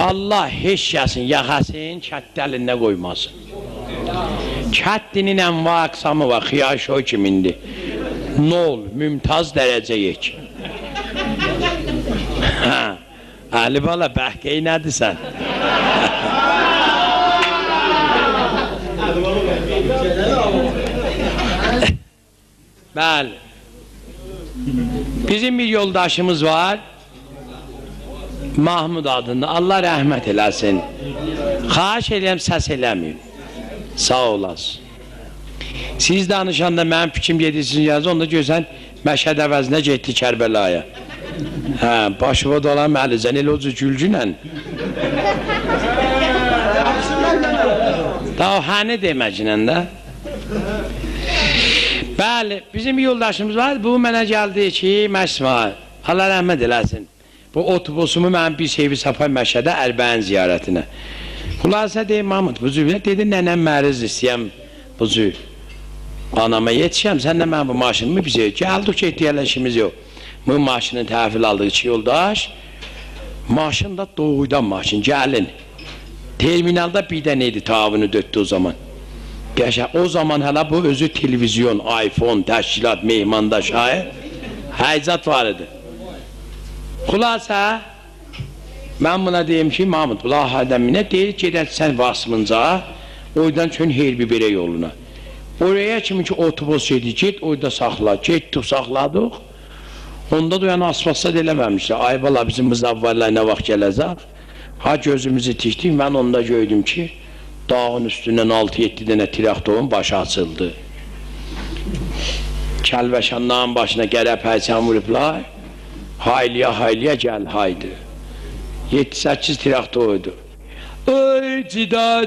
Allah heç kəsin yaxasın, kətdə əlində qoymasın. Kəddinin ənva əqsamı var, xiyaşo kimindir. Nol, mümtaz dərəcə yek. Əli bala, bəhqəyi nədirsən? Bəli. Bizim bir yoldaşımız var. Mahmud adında. Allah rəhmət eləsin. Xahiş eləyəm, səs eləməyin. Sağ olasın. Siz danışanda mənim fikrim gedirsiniz yazı, onda görsən Məşəd əvəzinə getdi Kərbəlaya. Başıva dolan Məlicən, elə ocu gülcünlə. Daha həni deməcnən də. Bəli, bizim yoldaşımız var, bu mənə gəldi ki, məsma, Allah rəhmət eləsin. Bu otobusumu mənim bir sevi Safay Məşədə Ərbəyin ziyarətinə. Xülasə deyim, Mahmud, bu cür, dedi, nənəm məriz istəyəm, bu cür. Anama yetişəm, sən də mən bu maşınımı bizə, gəldik ki, ehtiyarlaşımız yox. Bu maşını təhvil aldığı iki yoldaş, maşın da doğudan maşın, gəlin. Terminalda bir dənə idi, tavını döttü o zaman. O zaman hələ bu özü televizyon, iPhone, təşkilat, mehmanda şahid, həyzat var idi. Xülasə, mən buna deyim ki, Mahmud, bula Hədəminə deyir, gedək sən vasmınca, oydan çön Heybi Bere yoluna. Oraya kimi ki, otobus gedir, get, oyda saxla, getdik, saxladıq. Onda da yəni asfaltsad eləməmişdir. Ay bala, bizim mızavvarlar nə vaxt gələcək? Ha, gözümüzü tikdik, mən onda gördüm ki, dağın üstündən 6-7 dənə traktorun başı açıldı. Kəlbəşanların başına qərəb həysən vurublar, hayliya gəl, haydi. 7-8 traktoruydu. Ey cida,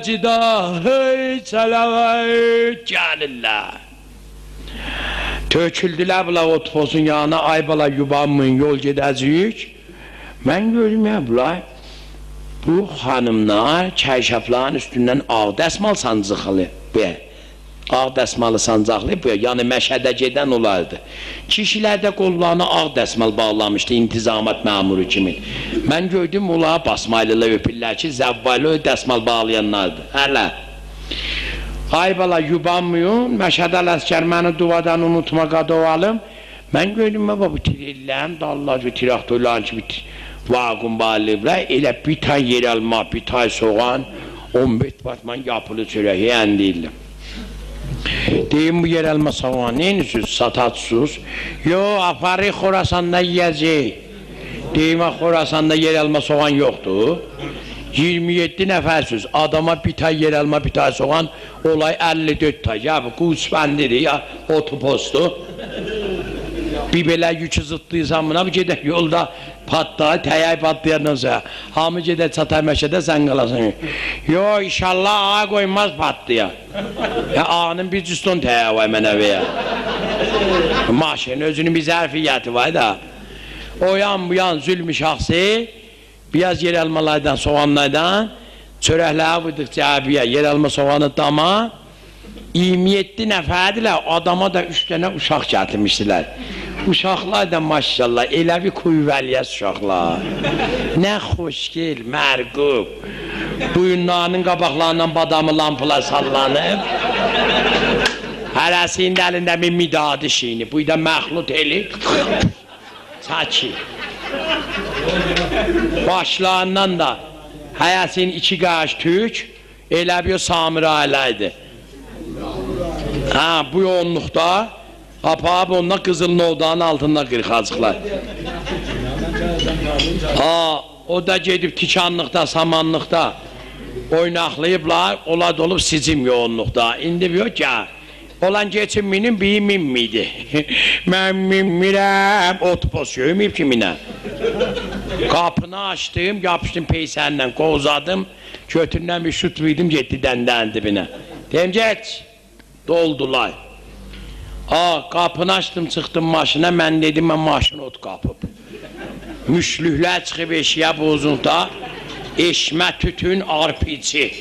hey çələvət, gəlirlər. Töküldülər bula otobusun yanına, ay bala yubanmayın, yol gedəcəyik. Mən görüm ya bula, bu xanımlar kəyşəflərin üstündən ağ dəsmal sancıqlı, ağ dəsmalı sancaqlı, yəni Məşədə gedən olardı. Kişilər də qollarına ağ dəsmal bağlamışdı, intizamat məmuru kimi. Mən gördüm, onlara basmaylılar öpürlər ki, zəvvalı dəsmal bağlayanlardı. Hələ. Ay bala, yubanmayın, Məşədə Ələskər məni duvadan unutma qadovalım. Mən gördüm, bu tirirləm, dallar və traktorlar ki, vaqın bağlayıblar, elə bir tay yer alma, bir tay soğan, 15 batman yapılı çörəyi əndiyirdim. Deyim, bu yer alma soğan, neyiniz, satatsız? Yo, aparı Xorasanda yiyəcək. Deyim, Xorasanda yer alma soğan yoxdur. 27 nəfərsiz, adama bir tay yer alma, bir tay soğan, olay 54 tay. Ya bu qusbəndidir, ya otopostdur. Bir belə yükü zıtlayırsan buna, bu gedək yolda patlayır, təyək patlayandan sonra. Hamı gedək çatay Məşədə, sən qalasın. Yo, inşallah ağa qoymaz patlayar. Ağanın bir cüston təyək var mənə veya. Maşın özünün bir zərfiyyəti var da. O yan bu yan zülmü şəxsi, biraz yer almalardan, soğanlardan, çörəkləri vurduqca abiyə, yer alma soğanı dama, 27 nəfərdirlər, adama da 3 dənə uşaq gətirmişdilər. Uşaqlar da maşallah, elə bir kuyvəliyyət uşaqlar. Nə xoşgel, mərqub. Buyunlarının qabaqlarından badamı lampılar sallanıb. Hərəsinin əlində bir midadi şeyini, bu da məxlut eli. Çaki. Başlarından da həyəsinin 2 qaş tük, elə bir samira eləydi. Bu yoğunluqda apab onunla Qızıl Novdanın altında qırxacıqlar. O da gedib tikanlıqda, samanlıqda oynaqlayıblar, ola dolub sicim yoğunluqda. İndi bir yok ya, olan geçiminin bir minmiydi. Mən minmirəm, otobus görməyib ki minə. Qapını açdım, yapışdım peysənlə, qovzadım, götüründən bir şut verdim, getdi dəndən dibinə. Deyim, geç, doldular. Qapını açdım, çıxdım maşına, mən dedim, mən maşını ot qapıb. Müşlüklər çıxıb eşiyə bozunda, eşmə tütün arpici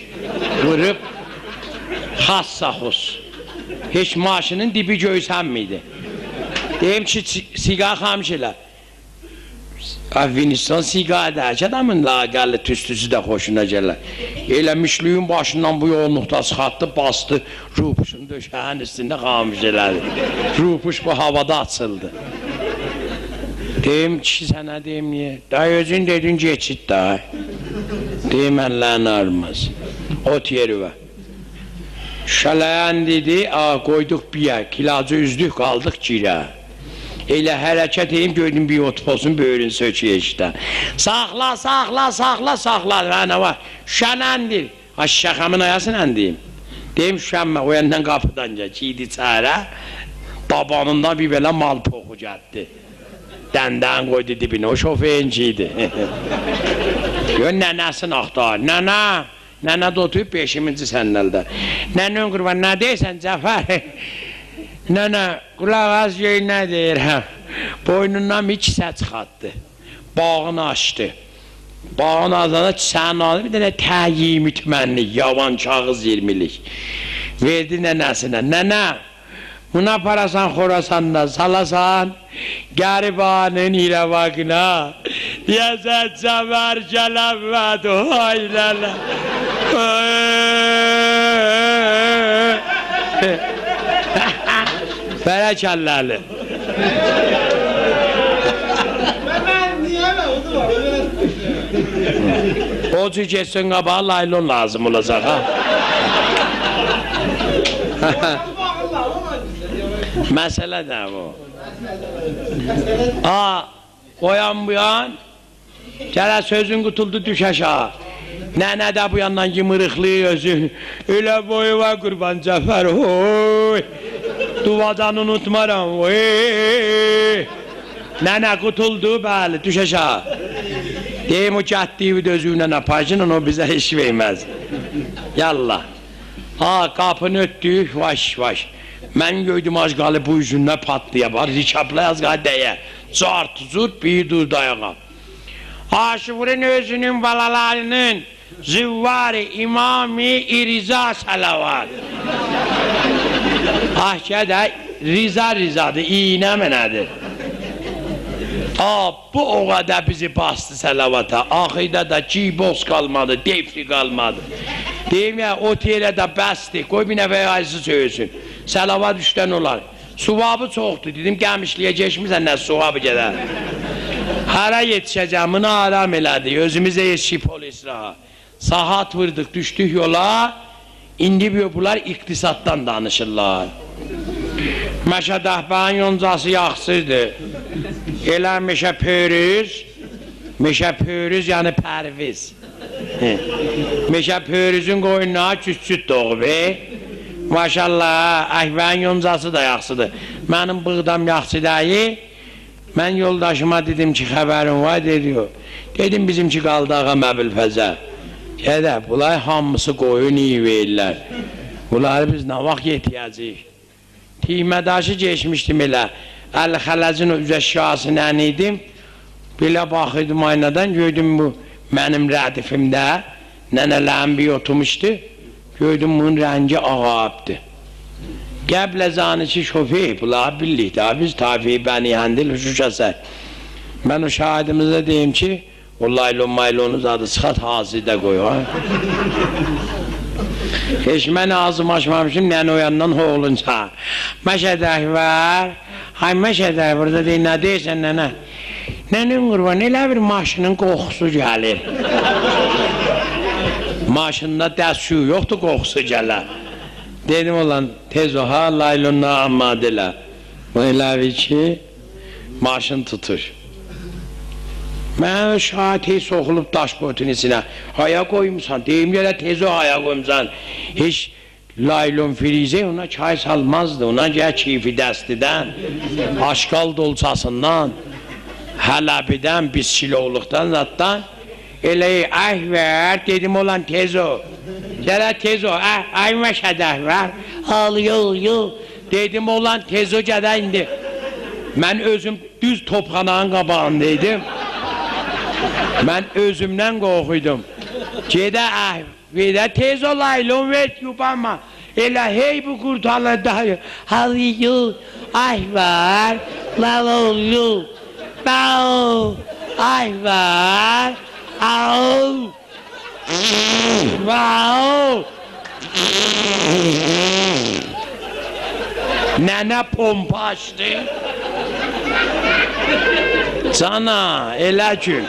vırıb, xas-saxus. Heç maşının dibi göysənmiydi. Deyim ki, siqar xamişələr. Afganistan siqadə, adamın laqəlli tüstüsü də xoşuna gələr. Elə müşlüyün başından bu yoğunluqda çıxartdı, bastı, rupuşun döşəyin üstündə qamış elədi. Rupuş bu havada açıldı. Deyim, kişi sənə deyim, niyə? Day özün dedin, geçid day. Deyim, əllərini armaz. Ot yeri var. Şələyən dedi, qoyduq biyə, kilacı üzdük, qaldıq girə. Elə hərəkət edeyim, gördüm bir ot olsun, böyrün söküyə işdə. Saxla, saxla, saxla, saxla, nə var? Şənəndir. Şəxəmin ayasını deyim. Deyim, şənmə, o yandan qapıdan gəl, giydi çərə, dabanından bir belə mal poxu gəldi. Dəndən qoydu dibinə, o şofeyinciydi. Gör, nənəsini axtar, nənə. Nənə də oturub 5-ci sənnəldə. Nənə qurban, nə deyirsən Cəfər? Nənə, qulaq az göy nə deyirəm? Boynundan bir kisə çıxartdı. Bağını açdı. Bağını azada kisənin aldı, bir dənə təyi mütmənlik, yavan kağız 20'lik. Verdi nənəsinə. Nənə, buna parasan Xorasan'da salasan, garibanın İrəvaqına, deyəsən Cəfər gələmədi, haylələ. Bərəkəlləli. O cür geçsin qabağa laylon lazım olacaq, ha? Məsələ də bu. Qoyan bu yan, gələ sözün qutuldu düş aşağı. Nənə də bu yandan yımırıqlayır özün. Elə boyu var qurban Cəfər, oy! Duvadan unutmaram, oy! Nənə qutuldu, bəli, düş aşağı. Deyim o gətdiyi özüylə aparcın, o bizə iş verməz. Yallah. Qapını ötdük, vaş, vaş. Mən gördüm az qalıb bu üzündən patlıya var, rikabla az qalıb dəyə. Cart, zurt, bir dur dayağa. Aşıqın özünün balalarının zivvari imami iriza salavat. Ahkədə rizadır, iynə mənədir. Bu o qədər bizi bastı səlavata. Axıda da ciboz qalmadı, defri qalmadı. Deyim ya, o telə də bəsdir, qoy bir nəfə ayısı söylüsün. Səlavat üçdən olar. Suvabı çoxdur, dedim gəmişliyə geçmirsən, nə suvabı gedər. Hara yetişəcəm, bunu aram elədi, özümüzə yetişib polis raha. Sahat vırdıq, düşdük yola, indi bunlar iqtisaddan danışırlar. Məşə dəhbənin yoncası yaxsızdır. Elə meşə pörüz yəni pərviz. Meşə pörüzün qoyunluğa küçüd doğub, maşallah, əhvənin yoncası da yaxsıdır. Mənim bığdam yaxşı deyil. Mən yoldaşıma dedim ki, xəbərim var, dedi o. Dedim bizimki qaldı ağa məbilfəzə. Gədə, bunlar hamısı qoyun iyi verirlər. Bunları biz nə vaxt yetiyəcəyik? Tiymədaşı geçmişdim elə. Əl-Xələcin üzə şahsını idim. Belə baxıydım aynadan, gördüm bu mənim rədifimdə. Nənələrim bir oturmuşdu. Gördüm bunun rəngi ağabdı. Qəblə zanıçı şofey, bunlar birlikdə. Biz tabi bəni həndil hüşüşəsək. Mən o şahidimizə deyim ki, o laylon maylonuz adı çıxat hazirdə qoy. Heç mən ağzım açmamışım, nənə o yandan oğlunca. Məşədək var. Hay məşədək, burada deyil, nə deyirsən nənə? Nənən qurban, elə bir maşının qoxusu gəlir. Maşında dəs su yoxdur, qoxusu gələr. Dedim olan, tez o ha, laylonuna ammadələ. O eləvi ki, maşın tutur. Mən şahit soxulub daş botun içinə. Haya qoymuşsan, deyim yerə tez o haya qoymuşsan. Heç laylon frizə ona çay salmazdı, ona gəl kifi dəstidən, aşqal dolçasından, Hələbidən, biz kiloğluqdan zatdan. Elə əhvər, dedim olan tez o. Gələ tez o, məşədək var. Al, yol. Dedim olan tez o gədə indi. Mən özüm düz topxananın qabağındaydım. Mən özümdən qorxuydum. Gedə əhvədə tez o laylon ver yubanma. Elə hey bu qurtalı dayı. Al, yol, əhvər, lal, yol. Bao, Ay var. Au. Wow. Nene pompa açtı. Sana elə gün.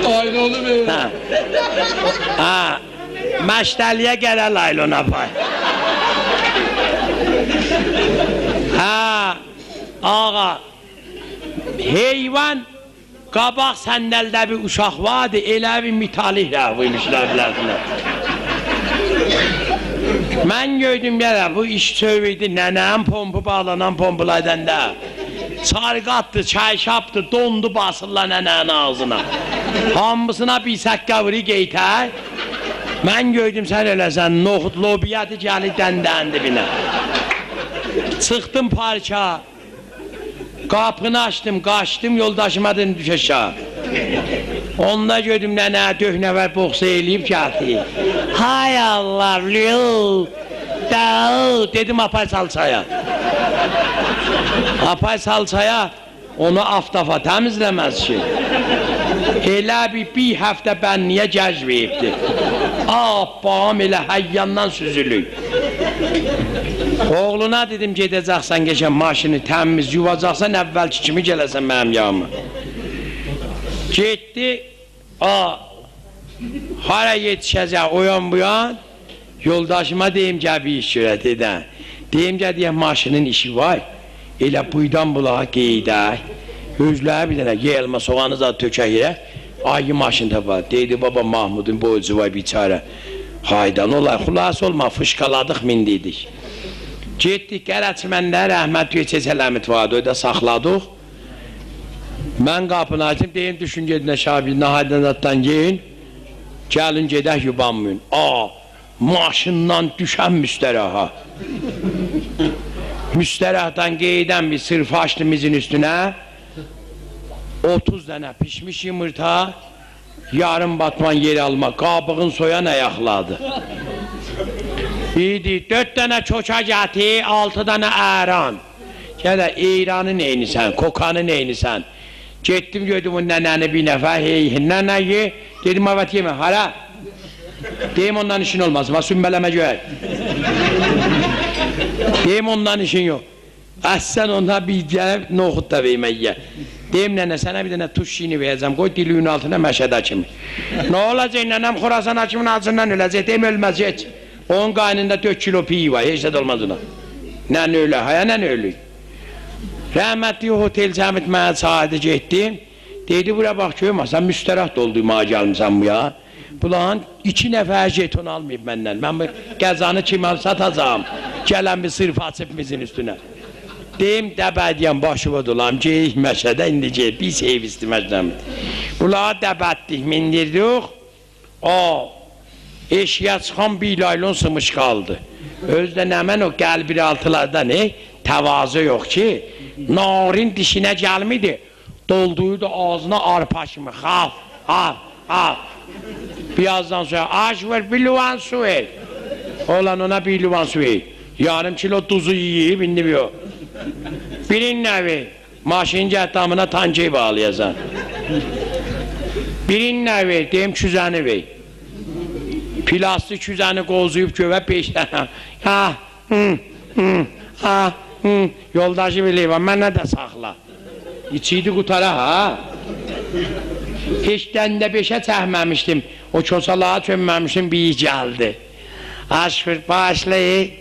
Aynalı Bey. Ha. Məştəliyə gələ laylona pay. Ha. Ağa. Heyvan qabaq səndəldə bir uşaq vardı, elə bir mitalih rəviymişlər bilərdilər. Mən gördüm gələ, bu iş söyledi, nənəm pompu bağlanan pompulaydan da. Sarqatdı, çayşapdı, dondu basırlar nənənin ağzına. Hamısına bir səkkavri geytər. Mən gördüm sən eləsən, noxud lobiyyatı gəli dəndən dibinə. Çıxdım parça. Qapını açdım, qaçdım, yoldaşıma dedim düş aşağı. Onda gördüm nənə döhnəvər boxsa eləyib gəldi. Hay Allah, liu, dağ, dedim apay salçaya. Apay salçaya onu aftafa təmizləməz ki. Elə bir həftə bənniyə cəzbəyibdi. Abbam elə həyyandan süzülük. Oğluna dedim gedəcəksən geçən maşını təmiz yuvacaqsan əvvəlki kimi gələsən mənim yanıma. Getdi, hara yetişəcək oyan buyan, yoldaşıma deyim gəl bir iş görək dedən. Deyim gəl deyəm maşının işi var, elə buydan bulağa qeydək, özləri bir dənə yeyəlmə soğanı zat tökək yerək, ayı maşında var. Deydi baba Mahmudun boyucu var biçarə. Haydan olay, xulas olma, fışqaladıq mindiydik. Getdik, qərəçməndə rəhmət Göçəcələmit vardı, ödə saxladıq. Mən qapını açım, deyim düşün gedin aşağı bir nahaydanatdan geyin, gəlin gedək yubanmayın. Maşından düşən müstərəha. Müstərəhdən qeydən bir sırf açdımızın üstünə 30 dənə pişmiş yumurta, yarım batman yeri alma, qabığın soyan ayaqladı. İyidi, 4 dənə çoça gəti, 6 dənə əran. Gələ, eyranı neynisən, kokanı neynisən. Getdim gördüm o nənəni bir nəfər, hey, nənəyi, dedim evet yemə, hara? Deyim ondan işin olmaz, sümbələmə gör. Deyim ondan işin yox. Əhsən ondan bir gəlib, noxud da verməyyə. Deyim nənə, sənə bir dənə tuş şiini verəcəm, qoy diliyün altına məşədə kimi. Nə olacaq, nənəm Xorasan hakimin ağzından öləcək, deyim ölməz, heç. Onun qaynında 4 kilo piyi var, heç də olmaz ona. Nən ölə, haya nən ölük. Rəhmətli hotel cəmit mənə çağırdı, getdim. Deydi, buraya bax ki, sən müstərəh doldurmağa gəlmişsən bu ya. Bunların 2 nəfər jeton almayıb məndən. Mən bu qəzanı kim al satacağım. Gələn bir sırf açıb bizim üstünə. Deyim, dəbədiyəm, başıva dolam, geyik məşədə, indi geyik, bir seyv istiməcləmdir. Bunları dəbəddik, mindirdik. Eşiyə çıxan bir laylon sımış qaldı. Özdə nəmən o qəlbir altılardan, təvazı yox ki, narin dişinə gəlmidi, dolduydu ağzına arpaşımı, xaf, xaf, xaf. Birazdan sonra, aş ver, bir luvan su ver. Olan ona bir luvan su ver. Yarım kilo tuzu yiyip, indi bir o. Birin nə ver, maşinin cəhtamına tankey bağlayasan. Birin nə ver, deyim küzəni ver. Plastik küzəni qozuyub gövə 5 dənə. Yoldaşı biləyəm, mənə də saxla. İçiydi qutara, ha? Heç dəndə 5'ə çəhməmişdim. O kosalığa çönməmişdim, bir gəldi. Aşfır, başlayı.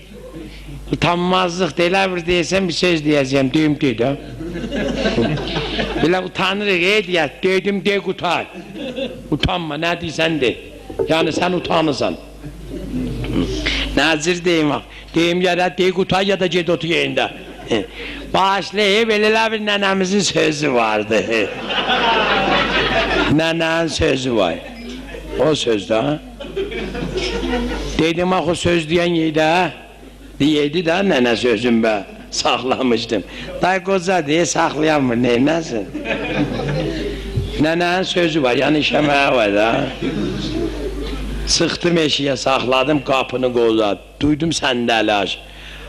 Utanmazlıq deyilər, bir deyəsən bir söz deyəcəyəm, deyim dedim. Belə utanırıq, deyək, dedim, dey qutar. Utanma, nə deysən de. Yəni sən utanırsan. Nəzir deyim, deyim gələ, dey qutar ya da ged otu yerində. Başlayıb, elələr bir nənəmizin sözü vardı. Nənənin sözü var. O sözdə, ha? Dedim, o söz deyən yerdə, deyədi də nənə sözüm bə, saxlamışdım. Day qoca deyə saxlayanmır, neynəsin? Nənənin sözü var, yəni işəməyə var da. Sıxdım eşiyə, saxladım, qapını qozadı, duydum səndəli aç.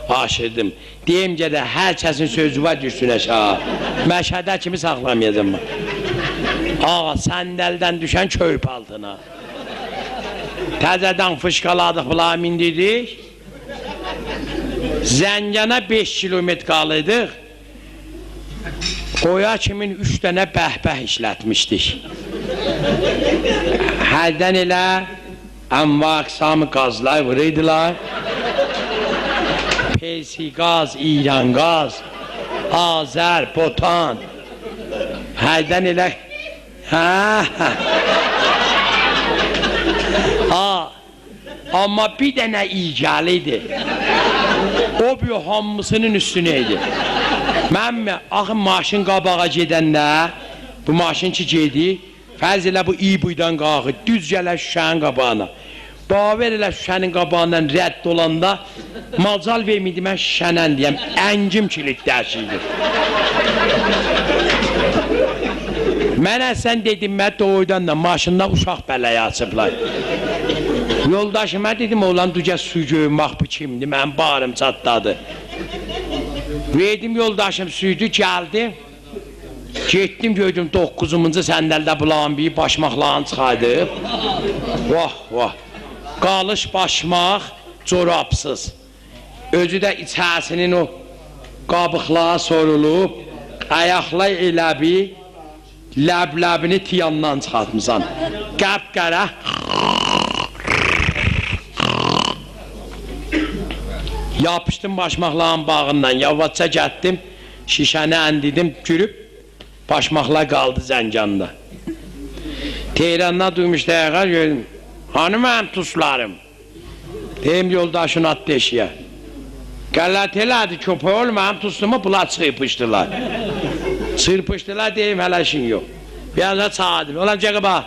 aşırdım. Deyim ki də hər kəsin sözü var düşsün aşağı. Məşədə kimi saxlamayacam ben. Ağa səndəldən düşən çöp altına. Təzədən fışqaladıq, bula mindirdik. Zəngana 5 kilometr qalıydıq. Oya kimin 3 dənə bəhbəh işlətmişdik. Hərdən elə ənva əqsamı qazlar vuruydular. Persi qaz, İran qaz, Azər, Botan. Hərdən elə amma bir dənə icalıydı. O bir hamısının üstüneydi. Mən axı maşın qabağa gedəndə, bu maşın ki gedi, fərz elə bu iyi buydan qalxır, düz gələr şüşənin qabağına. Baver elə şüşənin qabağından rədd olanda, macal vermiydi mən şüşənən deyəm, əngim kilit dərşidir. Mənə sən dedim, mən doğrudan da maşında uşaq bələyə açıblar. Yoldaşıma dedim, oğlan duca su göyüm, bax bu kimdir, mənim bağrım çatladı. Verdim yoldaşım suydu, gəldi. Getdim, gördüm 9-cu səndəldə bulağın bir başmaqlarını çıxaydıb. Vah, vah. Qalış başmaq, corabsız. Özü də içərisinin o qabıqlığa sorulub, ayaqla elə bir ləb-ləbini tiyandan çıxartmışsan. Qəb-qərə. Yapışdım başmaqlağın bağından, yavaşca gətdim, şişəni əndidim, gürüb, başmaqlar qaldı zəncanda. Tehrandan duymuş dəqiqə gördüm, hanı mənim tuzlarım? Deyim yoldaşın at deşiyə. Qələt elədi köpək ol, mənim tuzlumu bula çırpışdılar. Çırpışdılar, deyim hələ işin yox. Biraz da çağırdım, olam cəqə bax.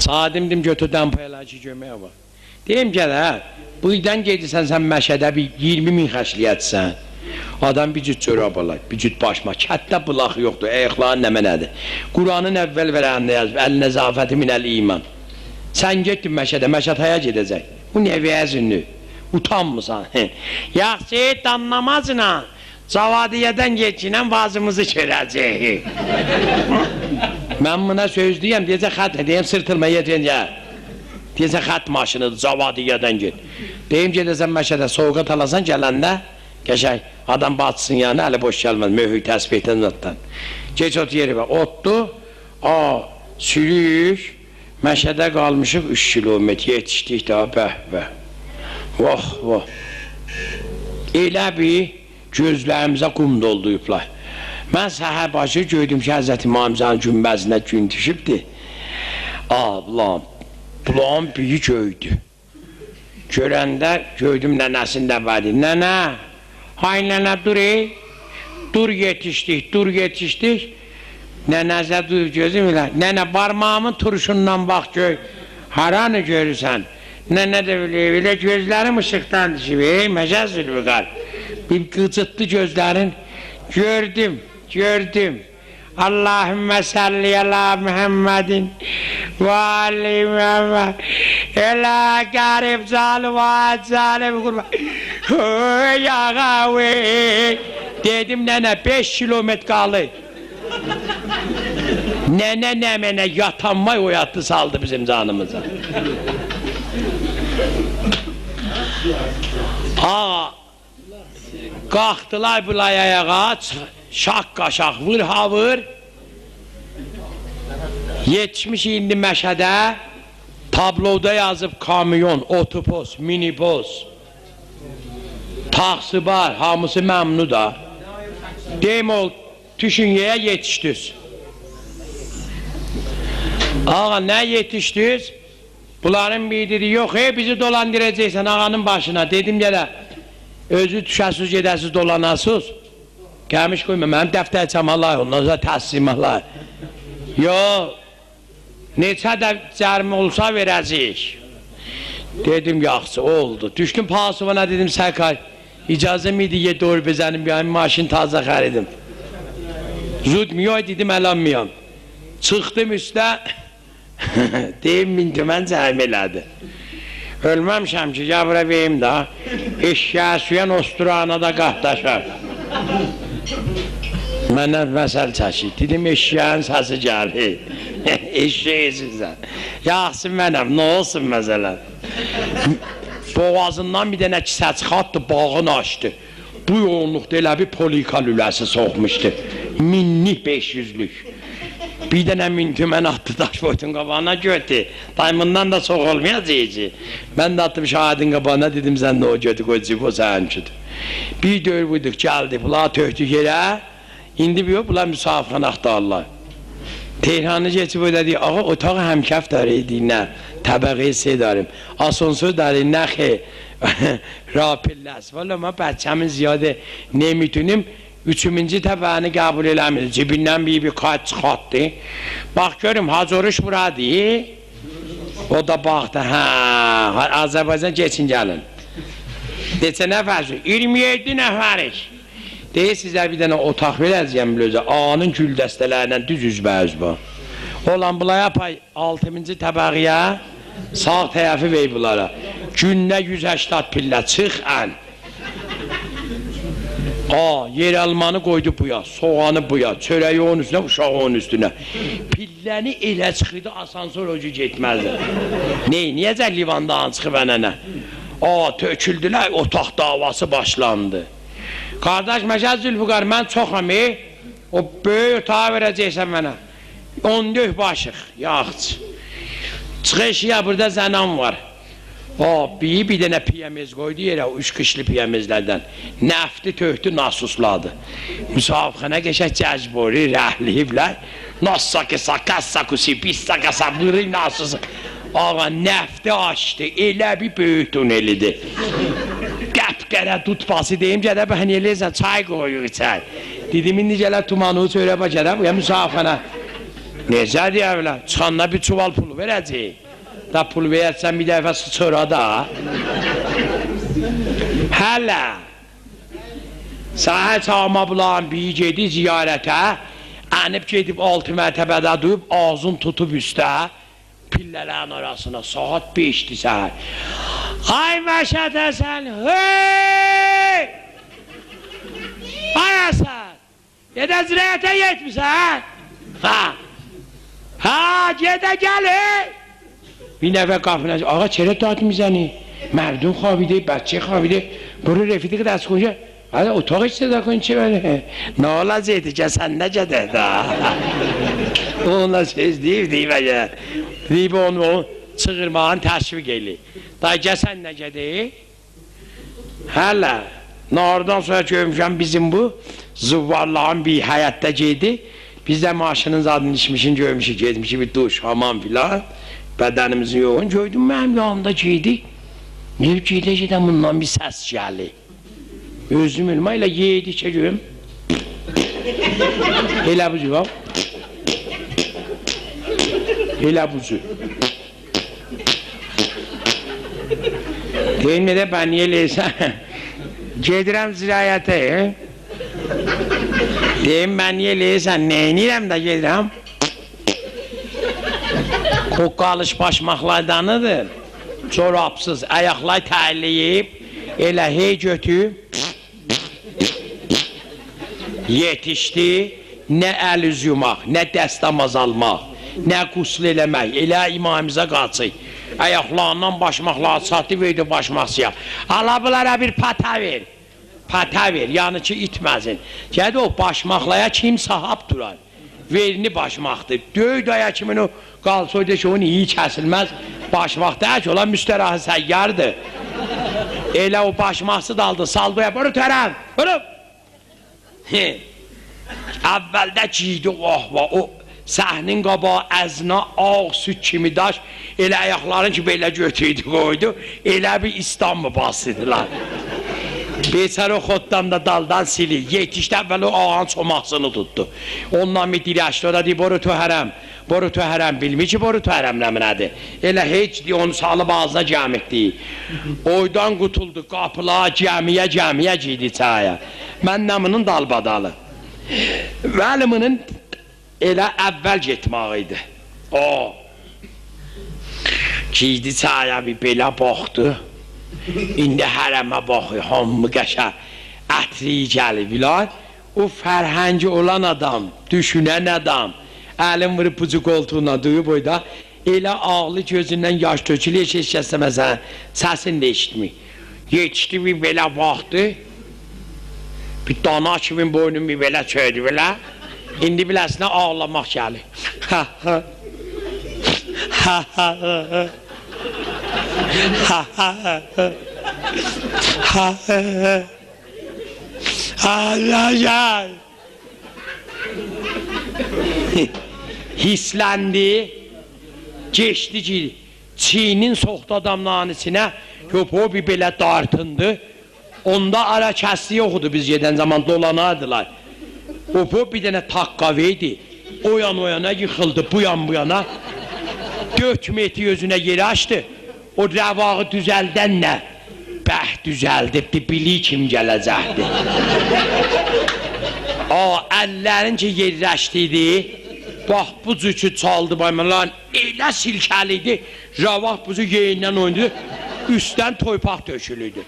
Çağırdım, götürdən paylar ki, göməyə bax. Deyim gəl, bu ildən gedirsən sən məşədə bir 20.000 xəşliyyətsən. Adam bir cüt çörab alır, bir cüt başma. Kətdə bulaq yoxdur, ayıqların nəmə nədir? Quranın əvvəl verəndə yazıb, əl-nəzafəti minəl-iman. Sən getdin məşədə, məşətaya gedəcək. Bu nə vəzinli? Utanmısan. Yaxşı, danlamazla, Cavadiyyədən geçinən vazımızı görəcək. Mən buna söz deyəm, deyəcək xət, deyəm sırtılma yetincə. Deyəcək xət maşınıdır, Cavadiyyədən get. Deyim gedəsən məşədə, soğuqat alasan gələndə, qəşək, adam batsın yəni, əli boş gəlməz, möhü təsbihdən zatdan. Geç ot yeri bak, otdu, sürük, məşədə qalmışıq 3 kilometr, yetişdik daha bəh. Vah, vah. Elə bir gözlərimizə qum dolduyublar. Mən səhər başı gördüm ki, Həzrəti İmam-Zənin günbəzinə gün düşübdir. Bulağın büyük göydü. Görəndə gördüm nənəsində vardı. Nənə, hay nənə dur yetişdik. Nənəzə dur gözüm ilə. Nənə barmağımın turşundan bax göy. Haranı görürsən? Nənə də belə gözlərim ışıqdan düşüb. Məcəz zülfüqar. Bir qıcıtlı gözlərin. Gördüm. Allahümme salli ala Muhammedin ve ali Muhammed ela garip zalim kurban yağı dedim nene 5 kilometre kalı nene yatanmay oyattı saldı bizim canımıza. Kalktılar bulay ayağa, şak kaşak vır havır. Yetişmiş indi Məşədə, tabloda yazıb kamyon, otopos, minibus, taksi var, hamısı məmnu da. Deyim ol, Tüşünyəyə yetişdiniz. Ağa, nə yetişdiniz? Bunların biri yox, bizi dolandıracaqsan ağanın başına. Dedim gələ, özü düşəsiz, gedəsiz, dolanasız. Gəlmiş qoyma, mənim dəftər çamalay, ondan sonra təslimalay. Yox, neçə də cərmi olsa verəcəyik. Dedim, yaxşı, oldu. Düşdüm Pasuvana, dedim, Sərkar, icazə miydi, doğru bezənim, bir maşın taza xəridim. Zudmiyoy, dedim, əlanmıyam. Çıxdım üstə, deyim, min tümən cərmi elədi. Ölməmişəm ki, ya bura vereyim da. Eşya suyan osturanada qahdaşar. Mənə məsəl çəkir. Dedim eşyanın səsi gəlir. Eşyəyəsinsən. Yaxsın mənəm, nə olsun məsələn? Boğazından bir dənə kisə çıxartdı, bağını açdı. Bu yoğunluqda elə bir polika lüləsi soxmuşdu. Minlik 500'lük. Bir dənə mintü mən atdı daş boyutun qabağına götü. Daymından da çox olmayacaq. Mən də attım şahidin qabağına, dedim sən də o götü qoyacaq, o sənkidir. Bir döyür buyduq, gəldi, bunlar töktük yerə. İndi bir yox, bunlar müsafirxana axtarırlar. Tehranı geçip ödedi, ağa otağı həmkəf darıydı, nə? Təbəqi se darım. Asansör darıydı, nə xeyr? Rapilləs. Valla mən bəhçəmin ziyadə neymitünim. Üçüncü təbəqini qəbul eləmir. Cibindən bir kart çıxartdı. Bax görüm, Hazoruş buradır. O da baxdı, hə, Azərbaycan geçin gəlin. Neçə nəfərsiniz? 27 nəfərik. Deyir sizlər bir dənə otaq verəcəyəm biləcə. Ağanın gül dəstələrindən düz üzbə-üzbə. Olan bunlar yapay 6-cı təbəqiyə sağ tərəfi vey bunlara. Gündə 180 pillə çıx ən. Yer almanı qoydu buya, soğanı buya, çörəyi onun üstünə, uşağı onun üstünə. Pilləni elə çıxırdı, asansör ucu getməzdi. Niyəcə livandan çıxıb ənənə? Töküldülər, otaq davası başlandı. Qardaş Məşəd Zülfüqar, mən çoxam, o böyük otağı verəcəksən mənə. 14 başıq, yaxçı. Çıxış ya, burada zənam var. Bir dənə piyəmiz qoydu yerə, 3 qışlı piyəmizlərdən. Nəfti töktü, nasusladı. Müsafixənə geçək cəcbori, rəhliyiblər. Nassakısa, kassakusi, pissakasa, bırı nasusu. Ağa, nəfti açdı, elə bir böyük tunelidir. Qəpqərə tutbası deyim, gələ bəhən eləyirsən, çay qoyuq içək. Dedim, indi gələ tumanı söylə bax, gələ bu ya müsafixənə. Necə deyəvlər, çıxanına bir çuval pulu verəcək. Da pul versən bir dəfə sıçora da. Hələ sahə çağıma bulan bir gedi ziyarətə, ənib gedib 6 mərtəbədə duyub, ağzın tutub üstə, pillələrin arasına, saat 5'di səhər. Ay Məşəd Həsən, hey! Ay Həsən, gedə zirəyətə yetmişsən? Gedə gəlir! Bir nəfər qapına, ağa çərə dağıtım bizəni, mərdun xavidə, bətçə xavidə, buru refidik dəst qoyacaq, hələ otaq içsə də qoyun ki, nə olacaqdı ki, sən nə gedək da? Onunla söz deyib əgər, deyib onu çığırmağın təşviq eli. Da sən nə gedək? Hələ, nardan sonra görmüşəm bizim bu, zıvvarlağın bir həyətdə geydi, biz də maşının zadını içmişin görmüşük, gezmişik bir duş, hamam filan. Bədənimizin yoxun gördüm, mənim yanımda geydi. Gedə bundan bir səs gəli. Özüm ilmə ilə yedikcə görüm. Elə bu cür, elə bu cür. Deyim də bən niyə eləyirsən? Gedirəm zirayətə. Deyim mən niyə eləyirsən? Neynirəm də gedirəm? O qalış başmaqlardanıdır, corabsız, ayaqlar tərləyib, elə hey götüb, yetişdi, nə əl üz yumaq, nə dəstəmaz almaq, nə qusl eləmək, elə imamimizə qaçıq, ayaqlarından başmaqları çatı verdi başmaqsıya, ala bunlara bir pata ver, yəni ki itməsin, gədə o başmaqlaya kim sahab durar, verini başmaqdır, döy daya kimin o qalsoyda ki, onun iyi kəsilməz, başmaqdır ki, olan müstərahı səyyardır. Elə o başmaqsı daldı, saldoya, buru tərəm, buru! Əvvəldə giydi, o səhnin qabağı əzna, ağ, süt kimi daş, elə ayaqların ki, belə götüydü, qoydu, elə bir İstanbul basıdılar. Beçər o xoddan da daldan silir, yetişdi əvvəl o ağanın çomaqsını tutdu. Ondan bir dirəşdi, o da deyib, boru təhərəm, bilmir ki, boru təhərəm nəminədir. Elə heç deyir, onu salıb ağzına gəmikdi. Oydan qutuldu, qapılar, gəmiyə giydi çaya. Mən nəminin dalbadalı. Vəliminin elə əvvəl getməyi idi. Girdi çaya bir belə baxdı. İndi hərəmə baxıyor, hamı qəşəng ətri gəlir filan. O fərhəngi olan adam, düşünən adam, əlin vurub bucu qoltuğuna duyub oyda, elə ağlı gözündən yaş tökülür, heç kəsdə məsələn, səsini də eşitmir. Yetişdi bir belə baxdı, bir dana kimin boynunu bir belə çöydü belə, indi biləsinə ağlamaq gəlir. Ha ha ha ha ha ha ha Allah hislendi, geçti ki Çin'in soxdu adamların içine, o bir belə dartındı. Onda ara kəsli yoxdu, biz gedən zaman dolanardılar. O bir dənə taqqaveydi, o yana yıxıldı, bu yana 4 metri özünə yeri açdı. O rəvağı düzəldən nə? Bəh düzəldibdi, bilik kim gələcəkdi. Əllərin ki yerləşdiydi, bax bu cükü çaldı baymanlar, elə silkəliydi, rəvaq buzu yeyindən oynadı, üstdən toypaq döşülüydü.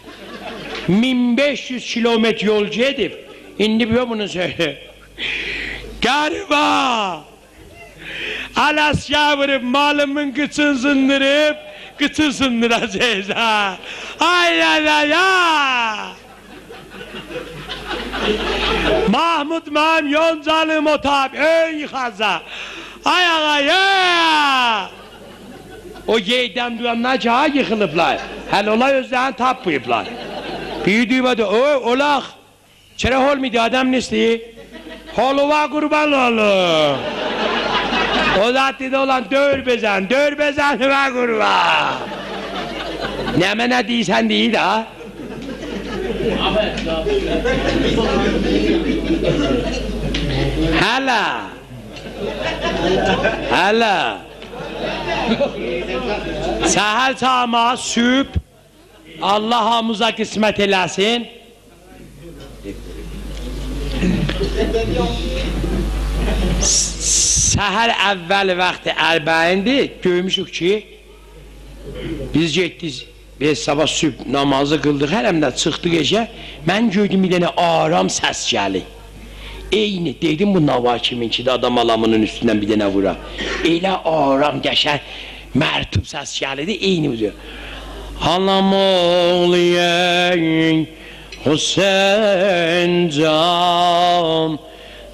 1500 kilometr yol gedib, indi bir bunu söyle. Qəriba! Alaska vurub, malımın qıçın sındırıb, qıçı sındıracağız ha! Ay ya ya! Mahmud mam yoncalım otab, ön yıxaza! Ay ağa ya! O yeydəm duyanlar ki ha yıxılıblar, həl olay özlərini tapmayıblar. Büyüdüğüm adı, olaq! Çərə hol miydi adam nesli? Holuva qurban olur! O zaten olan dör bezen ve kurban. Neme ne deysen değil ha? Hala. Səhər çağıma süb, Allah hamıza qismət eləsin. Səhər əvvəl vaxtı ərbəyindi, görmüşük ki, biz getdik, biz sabah süb namazı qıldıq, hərəmdə çıxdıq eşə, mən gördüm bir dənə aram səs gəlir. Eyni, dedim bu nava kiminki də adam alamının üstündən bir dənə vura. Elə aram qəşər, mərtub səs gəlirdi, eyni bu diyor. Halam oğluyən Hüseyin can,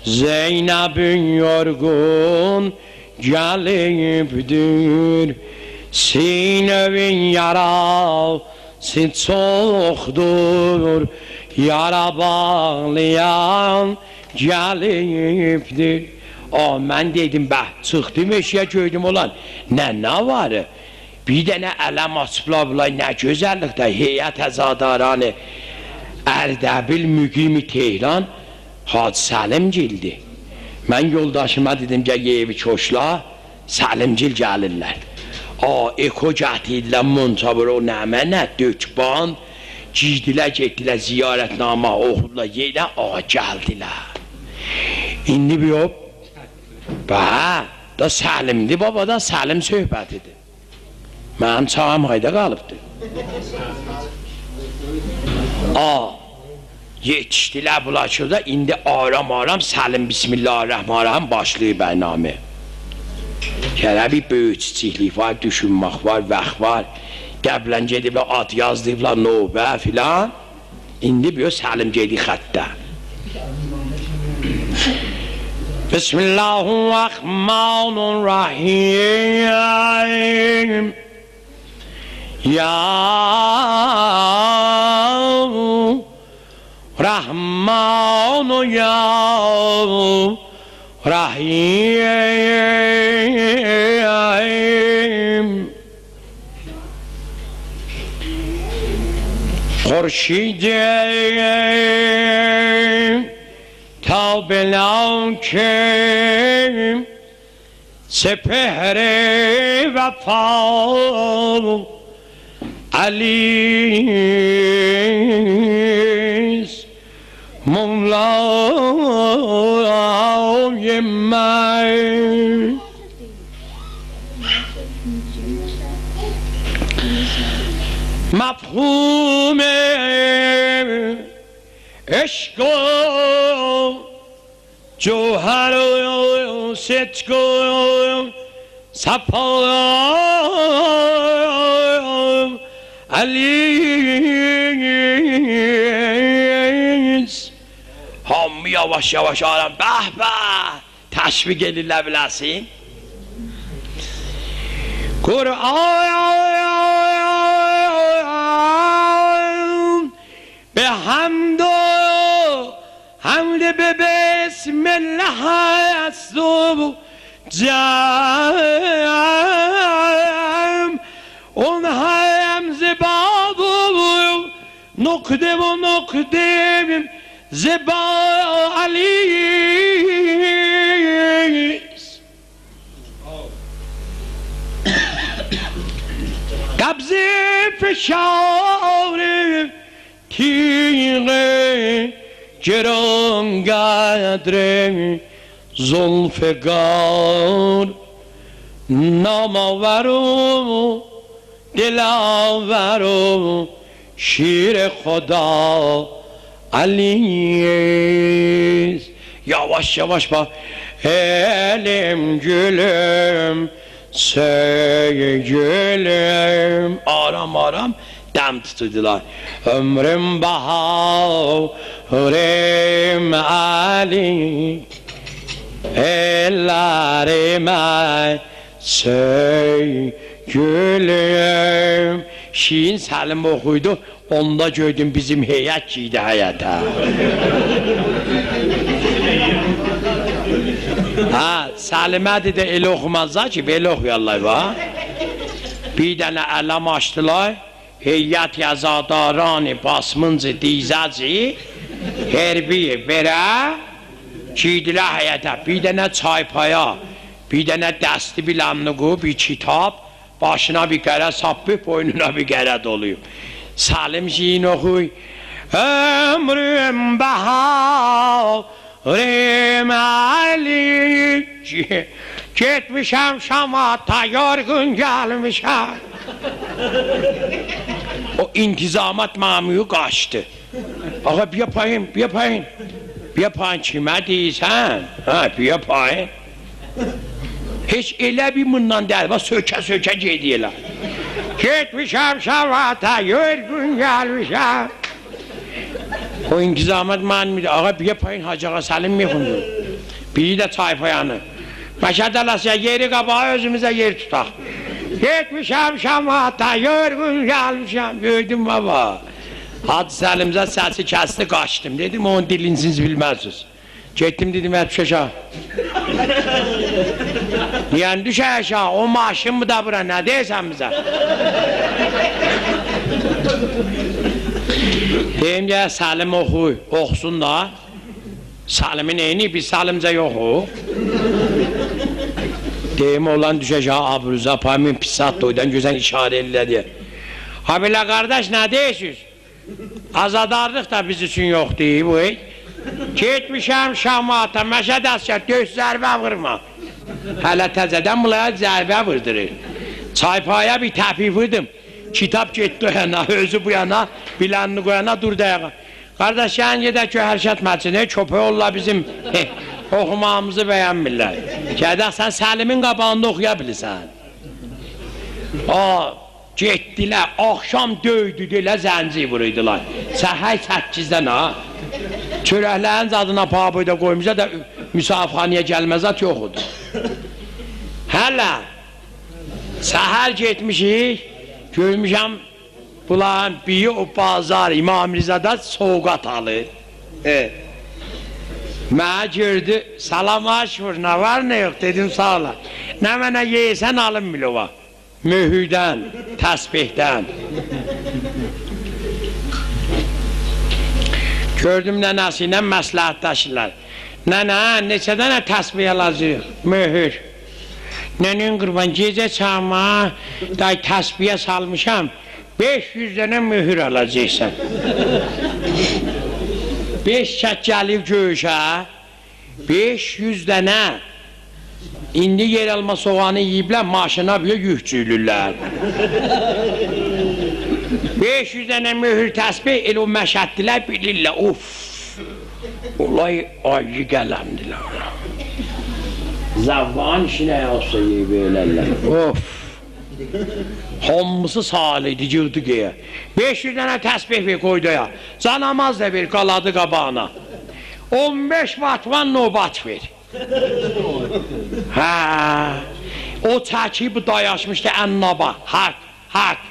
Zeynep'in yorgun gelipdir, Sinev'in yarası çoktur, yara bağlayan gelipdir. Mən dedim, çıxdım eşiyə gördüm olan, nə var? Bir dənə ələm açıblar, nə gözəllikdə, heyət əzadaranı, Ərdəbil müqimi Tehran, Hacı Səlimgildi. Mən yoldaşıma dedim ki, evi koşla, Səlimgil gəlirlər. Eko gətirdilər, Montabur o nəmənə, dökban, girdilər, getdilər, ziyarətnamə oxudular, yedə, gəldilər. İndi bir hop, da Səlimdi, babadan Səlim söhbətidir. Mənim çağım hayda qalıbdır. Yetişdilər bulaşıqda, indi aram Səlim Bismillahirrahmanirrahim başlayıb bərnamə. Gələ bir böyük çiçiklik var, düşünmək var, vəxt var. Qəblən gediblər, ad yazdıblar, növbə filan. İndi bir Səlim gedi xəttə. Bismillahirrahmanirrahim. Ya Rahman ya Rahim. Khurşid-i tavbelakim sepehre vefa Ali's Mevla'yı men مفهوم عشق و جوهر و صدق و صفا علیست هم yavaş yavaş aram bah bah teşvik edirlər biləsin Kur'an be hamd be besmellah asub cam on hem zebabu nokde bu nokde zeba alis kabze feşare tire geron gadre zulfegar namaveru dilaveru şir Khoda Aliyiz yavaş yavaş bak elim gülüm sevgilim aram aram dem tutuyorlar ömrüm baharım Ali ellerime sevgilim Şiin Səlim oxuydu onda gördüm bizim heyət giydi həyətə ha Səlimədir də elə oxumazlar ki belə oxuyarlar var bir dənə ələm açdılar heyət yazadarani basmıncı dizəci herbiyi verə giydilər həyətə bir dənə çaypaya bir dənə dəsti biləmliqu bir kitab başına bir qərə sappıb boynuna bir qərə doluyub Salim şiin oxuy ömrüm baharım Ali getmişəm Şama yorgun gəlmişəm o intizamat mamuyu qaçdı ağa bir yapayım kimə deyirsən bir yapayım hiç elə bir mından deyil sökə gediyələr Getmişəm Şamata, yorgun gəlmişəm O intizamat manimdir ağa bir yapayım Hacı Ağa Səlim mi xundur bir də çaypayanı Məşəd Alasya yeri qabağa özümüzə yer tutaq Getmişəm Şamata, yorgun gəlmişəm gördüm baba Hacı Səlimzə səsi kəsdi qaçdım dedim onun dilini siz bilməzsiniz Getdim dedim düşəşə Yəni düşəşə o maşın mı da bura nə deyəsən bizə Deyim ki Səlim oxuy oxusun da Səlimin eyni bir Səlimcə yoxu Deyim olan düşəşə Abruzə paymin pisat doydan gözən işarə elə deyə Ha belə qardaş nə deyirsiniz Azadarlıq da biz üçün yox deyib Getmişəm Şamata, Məşəd Askər, göz zərbə vurma Hələ təzədən mulaya zərbə vurdurur Çaypaya bir təpi vurdum Kitap getdi o yana, özü bu yana Bilənini qoyana durdu ayağa Qardaş, yəni gedək ki, hərşət məcini Köpək olla bizim oxumağımızı bəyənmirlər Gedək, sən Səlimin qabağında oxuya bilirsən Getdilər, axşam döydüdülər, zənci vuruydular Səhər 8-dən ha Çörəklərin zadına paboyda qoymuşa da müsafxanıya gəlməzat yoxudur Hələ Səhər getmişik Görmüşəm Bunların biri o bazar İmam Rizada soğuqat alır Mənə gördü Salam aşvur, nə var nə yox dedim sağ ola Nə mənə yeysən alın bilova Mühürdən, təsbihdən Gördüm nənəsi ilə məsləhətləşirlər Nənə, neçə dənə təsbih alacaq, mühür Nənin qurban, gecə çağıma Day təsbihə salmışam 500 dənə mühür alacaqsan 5 kət gəlib göğüşə 500 dənə İndi yer alma soğanı yiyiblər, maşına bir yükçülürlər 500 dənə möhür təsbih, elə o məşəddilər bilirlər, of! Olay acı qələmdilər. Zavvan işinə olsa yeyib of! Hamısı salıydı, yığdı qeyə. 500 dənə təsbih ver qoyduya. Canamaz da ver, qaladı qabağına. 15 vatvan nöbat ver. Hə, o çəkib dayaşmışdı Ənnaba. Haqq.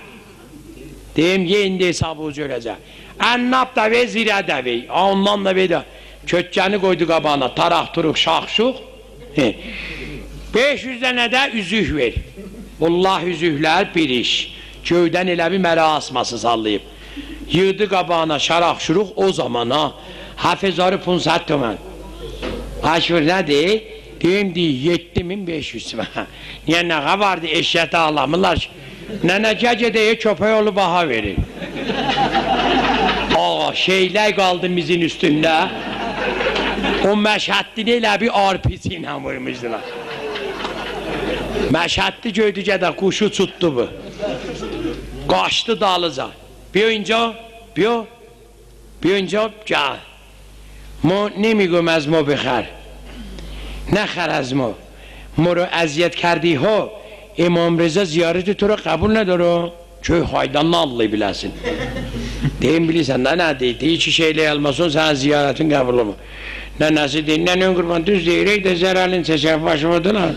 Deyim, yendi hesabı görəcək. Ənnab da ver, zirə də ver. Ondan da ver də. Kötkəni qoydu qabağına, taraq-turuq, şax-şuq. 500 dənə də üzük ver. Allah üzüklər bir iş. Göydən elə bir mərə asması sallayıb. Yığdı qabağına şaraq-şuruq o zamana. Hafizarı 500 tümən. Aşır nədir? Deyim deyil, 7500 tümən. Niyə nəğa vardı, eşyəti alamırlar ki? Nənə gəcə deyə köpək olu baha verir. Ağa, şeylər qaldı mizin üstündə. O məşəddini elə bir arpisi ilə vurmuşdular. Məşəddi gördükcə də quşu tutdu bu. Qaçdı dalıca. Biyinca, gəl. ما نمیگم از ما بخر نخر از ما رو اذیت کردی ها امام رضا زیارت تو رو قبول نداره köy haydanını anlayı biləsin deyim bilirsən də nə deyir deyir ki şeylə almasın sən ziyaretin qəbul olma nənəsi deyir nənən qurban düz deyirək də zərəlin çəkər başımıdılar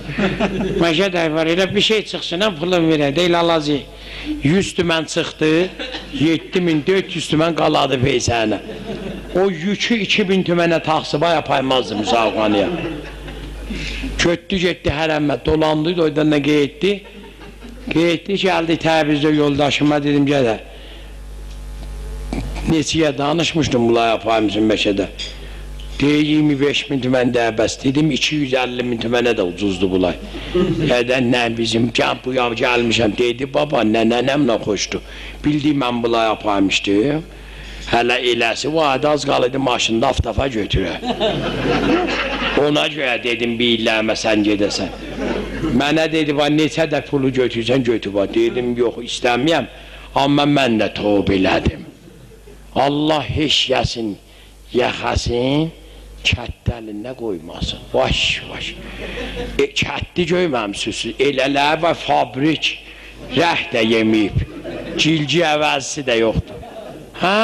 məşəd var elə bir şey çıxsın pulun verək deyil alazı 100 tümən çıxdı 7400 tümən qaladı peysənə o yükü 2000 tümənə taxsıba yapaymazdı müsavqanıya kötdü getdi hərəmmə dolandı oydan da getdi gəldi təbizdə yoldaşıma dedim gələ neçəyə danışmışdım bula yapayımızın məşədə deyir 25.000 tümən də bəs dedim 250.000 tümənə də ucuzdu bulay ədən nə bizim bu yav gəlmişəm dedi baba nənəmlə xoşdu bildi mən bula yapaymışdım hələ eləsi o adı az qalıdı maşında aftafa götürə ona görə dedim bir illəmə sən gedəsən mənə dedi neçə də pulu götürsən götür dedim yox istəməyəm amma mən də tövb elədim Allah heç kəsin yaxasın kətdəlinə qoymasın baş kətdi göyməmsiniz elələr və fabrik rəh də yeməyib cilci əvəzisi də yoxdur hə